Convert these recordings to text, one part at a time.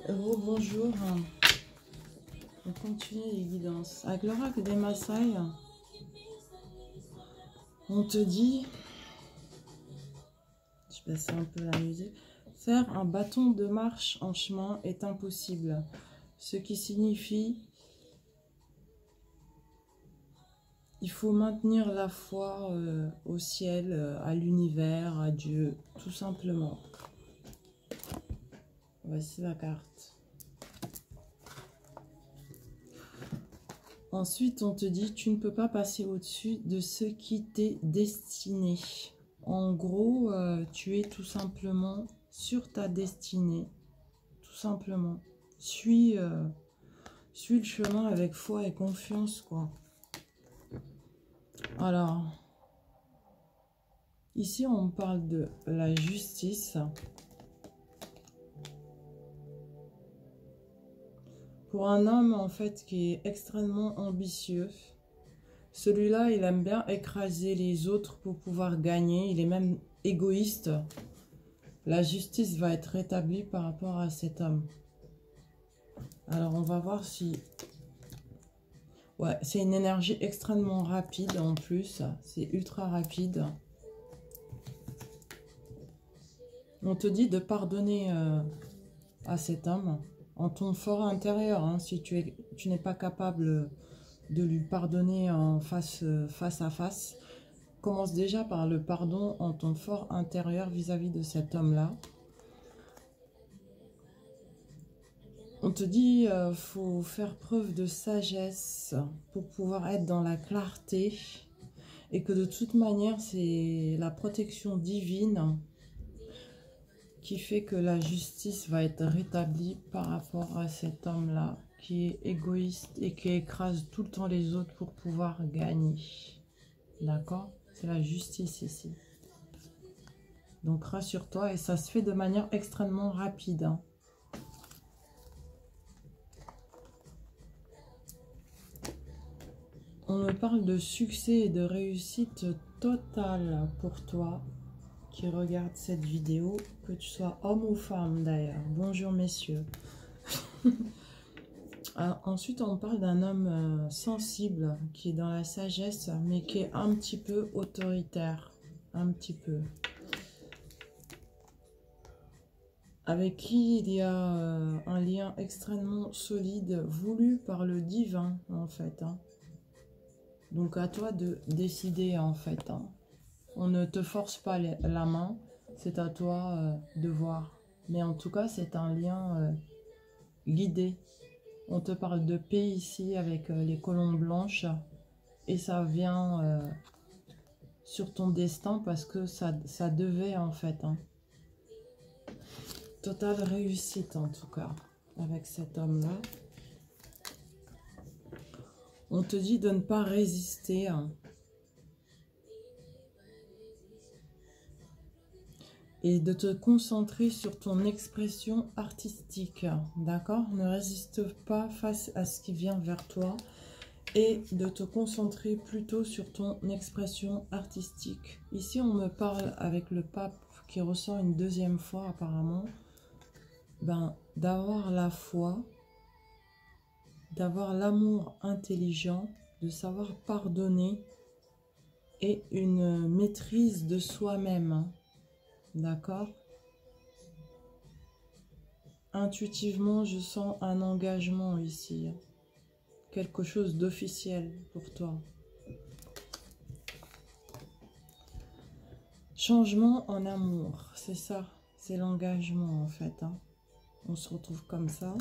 Bonjour. On continue les guidances. Avec l'oracle des Maasai, on te dit, je baisse un peu la musique, faire un bâton de marche en chemin est impossible. Ce qui signifie il faut maintenir la foi au ciel, à l'univers, à Dieu, tout simplement. Voici la carte. Ensuite, on te dit, tu ne peux pas passer au-dessus de ce qui t'est destiné. En gros, tu es tout simplement sur ta destinée. Tout simplement. Suis le chemin avec foi et confiance, quoi. Alors, ici, on parle de la justice. Pour un homme, en fait, qui est extrêmement ambitieux, celui-là, il aime bien écraser les autres pour pouvoir gagner. Il est même égoïste. La justice va être rétablie par rapport à cet homme. Alors, on va voir si... Ouais, c'est une énergie extrêmement rapide en plus. C'est ultra rapide. On te dit de pardonner à cet homme en ton fort intérieur. Hein, si tu n'es pas capable de lui pardonner en face à face, commence déjà par le pardon en ton fort intérieur vis-à-vis de cet homme-là. On te dit faut faire preuve de sagesse pour pouvoir être dans la clarté et que de toute manière, c'est la protection divine qui fait que la justice va être rétablie par rapport à cet homme-là qui est égoïste et qui écrase tout le temps les autres pour pouvoir gagner. D'accord? C'est la justice ici. Donc rassure-toi et ça se fait de manière extrêmement rapide. Hein. On me parle de succès et de réussite totale pour toi qui regarde cette vidéo, que tu sois homme ou femme d'ailleurs. Bonjour messieurs. Alors, ensuite, on parle d'un homme sensible qui est dans la sagesse, mais qui est un petit peu autoritaire. Un petit peu. Avec qui il y a un lien extrêmement solide, voulu par le divin, en fait. Hein. Donc, à toi de décider, en fait. Hein. On ne te force pas la main, c'est à toi de voir. Mais en tout cas, c'est un lien guidé. On te parle de paix ici avec les colombes blanches. Et ça vient sur ton destin parce que ça devait en fait. Hein. Totale réussite en tout cas avec cet homme-là. On te dit de ne pas résister. Hein. Et de te concentrer sur ton expression artistique. D'accord? Ne résiste pas face à ce qui vient vers toi. Et de te concentrer plutôt sur ton expression artistique. Ici, on me parle avec le pape qui ressort une deuxième fois apparemment. Ben, d'avoir la foi, d'avoir l'amour intelligent, de savoir pardonner et une maîtrise de soi-même. Hein. D'accord? Intuitivement, je sens un engagement ici. Quelque chose d'officiel pour toi. Changement en amour, c'est ça. C'est l'engagement en fait. Hein. On se retrouve comme ça.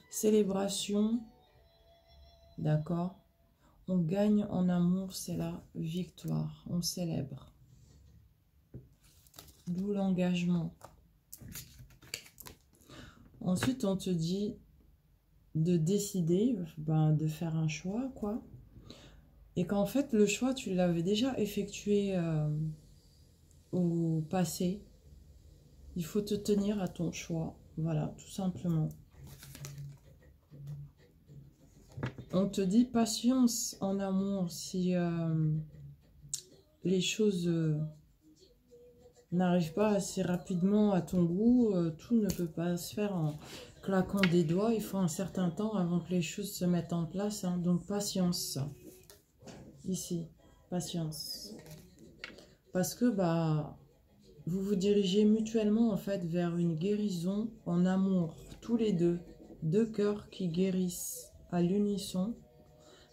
Célébration. D'accord? On gagne en amour, c'est la victoire. On célèbre. D'où l'engagement. Ensuite, on te dit de décider, ben, de faire un choix, quoi. Et qu'en fait, le choix, tu l'avais déjà effectué au passé. Il faut te tenir à ton choix. Voilà, tout simplement. On te dit patience en amour si les choses n'arrive pas assez rapidement à ton goût. Tout ne peut pas se faire en claquant des doigts. Il faut un certain temps avant que les choses se mettent en place, hein. Donc patience. Ici, patience. Parce que bah, vous vous dirigez mutuellement en fait vers une guérison en amour. Tous les deux. Deux cœurs qui guérissent à l'unisson.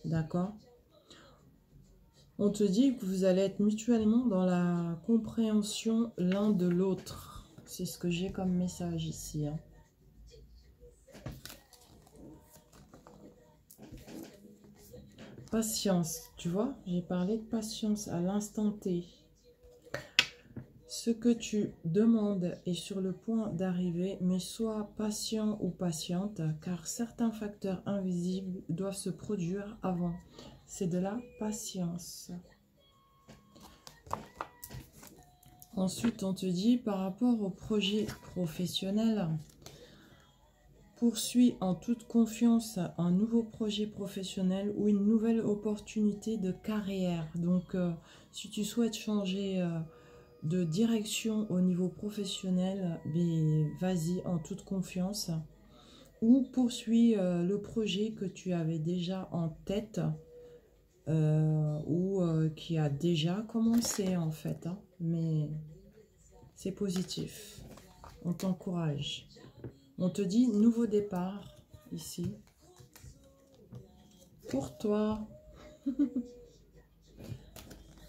D'accord? On te dit que vous allez être mutuellement dans la compréhension l'un de l'autre. C'est ce que j'ai comme message ici, hein. Patience, tu vois, j'ai parlé de patience à l'instant T. Ce que tu demandes est sur le point d'arriver, mais sois patient ou patiente, car certains facteurs invisibles doivent se produire avant. C'est de la patience. Ensuite, on te dit, par rapport au projet professionnel, poursuis en toute confiance un nouveau projet professionnel ou une nouvelle opportunité de carrière. Donc, si tu souhaites changer de direction au niveau professionnel, vas-y en toute confiance. Ou poursuis le projet que tu avais déjà en tête ou qui a déjà commencé en fait, hein. Mais c'est positif. On t'encourage. On te dit nouveau départ ici. Pour toi.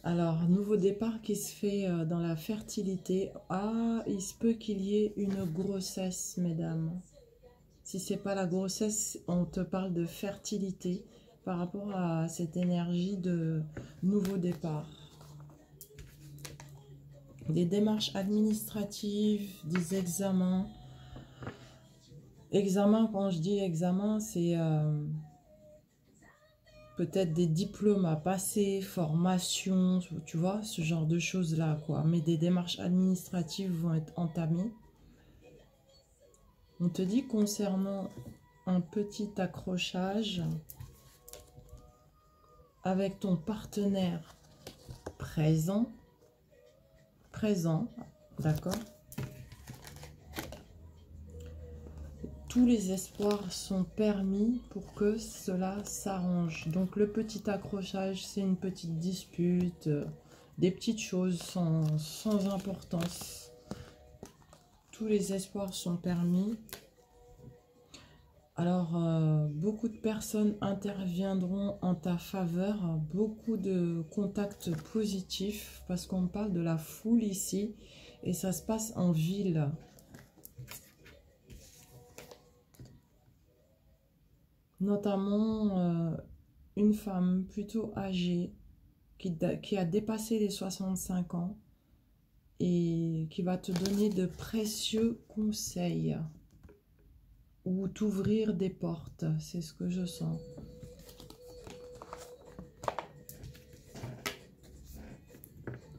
Alors, nouveau départ qui se fait dans la fertilité. Ah, il se peut qu'il y ait une grossesse, mesdames. Si c'est pas la grossesse, on te parle de fertilité par rapport à cette énergie de nouveau départ. Des démarches administratives, des examens. Examen, quand je dis examen, c'est peut-être des diplômes à passer, formation, tu vois, ce genre de choses-là, quoi. Mais des démarches administratives vont être entamées. On te dit concernant un petit accrochage avec ton partenaire présent, d'accord? Tous les espoirs sont permis pour que cela s'arrange. Donc le petit accrochage, c'est une petite dispute, des petites choses sans importance. Tous les espoirs sont permis. Alors, beaucoup de personnes interviendront en ta faveur, beaucoup de contacts positifs, parce qu'on parle de la foule ici, et ça se passe en ville. Notamment une femme plutôt âgée, qui a dépassé les 65 ans, et qui va te donner de précieux conseils. Ou t'ouvrir des portes, c'est ce que je sens.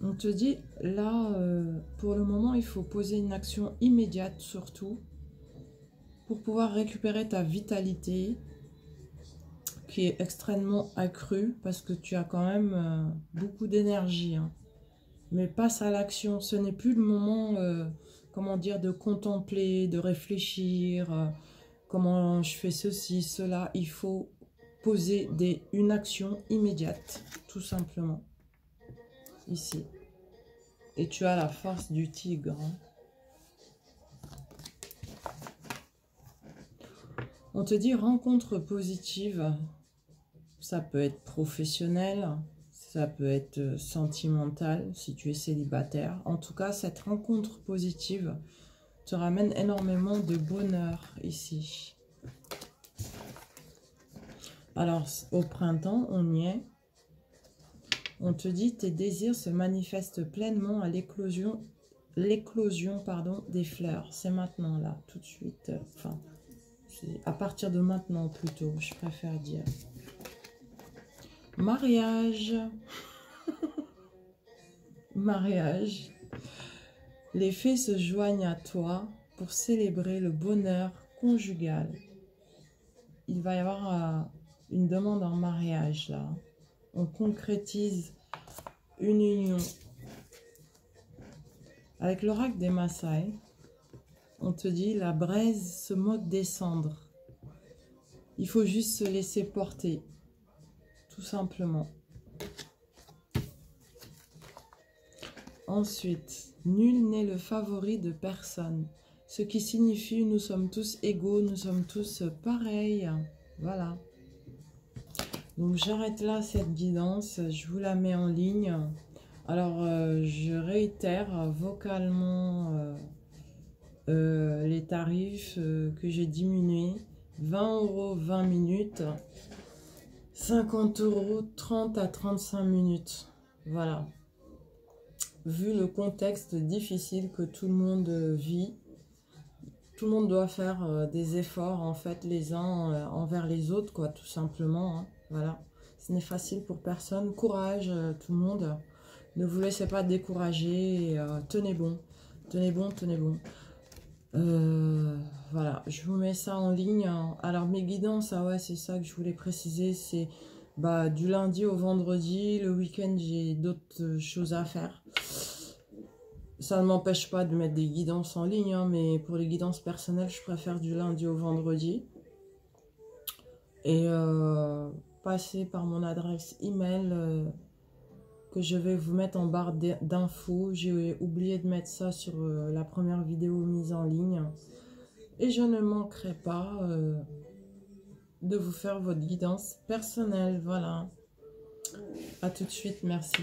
On te dit, là, pour le moment, il faut poser une action immédiate surtout, pour pouvoir récupérer ta vitalité, qui est extrêmement accrue, parce que tu as quand même beaucoup d'énergie, hein. Mais passe à l'action, ce n'est plus le moment, comment dire, de contempler, de réfléchir, comment je fais ceci, cela. Il faut poser une action immédiate, tout simplement. Ici. Et tu as la force du tigre, hein. On te dit rencontre positive. Ça peut être professionnel, ça peut être sentimental si tu es célibataire. En tout cas, cette rencontre positive te ramène énormément de bonheur ici. Alors, au printemps, on y est. On te dit tes désirs se manifestent pleinement à l'éclosion des fleurs. C'est maintenant, là, tout de suite. Enfin, c'est à partir de maintenant, plutôt, je préfère dire. Mariage. Mariage. Les fées se joignent à toi pour célébrer le bonheur conjugal. Il va y avoir une demande en mariage, là. On concrétise une union Avec l'oracle des Maasai, on te dit la braise se moque des cendres. Il faut juste se laisser porter, tout simplement. Ensuite, nul n'est le favori de personne. Ce qui signifie nous sommes tous égaux, nous sommes tous pareils. Voilà. Donc j'arrête là cette guidance, je vous la mets en ligne. Alors je réitère vocalement les tarifs que j'ai diminués. 20 €, 20 minutes. 50 €, 30 à 35 minutes. Voilà. Vu le contexte difficile que tout le monde vit, tout le monde doit faire des efforts, en fait, les uns envers les autres, quoi, tout simplement. Hein. Voilà. Ce n'est facile pour personne. Courage, tout le monde. Ne vous laissez pas décourager. Tenez bon. Tenez bon, tenez bon. Voilà, je vous mets ça en ligne. Alors, mes guidances, ah ouais, c'est ça que je voulais préciser. C'est du lundi au vendredi. Le week-end, j'ai d'autres choses à faire. Ça ne m'empêche pas de mettre des guidances en ligne, hein, mais pour les guidances personnelles, je préfère du lundi au vendredi. Et passez par mon adresse email que je vais vous mettre en barre d'infos. J'ai oublié de mettre ça sur la première vidéo mise en ligne. Et je ne manquerai pas de vous faire votre guidance personnelle. Voilà. À tout de suite. Merci.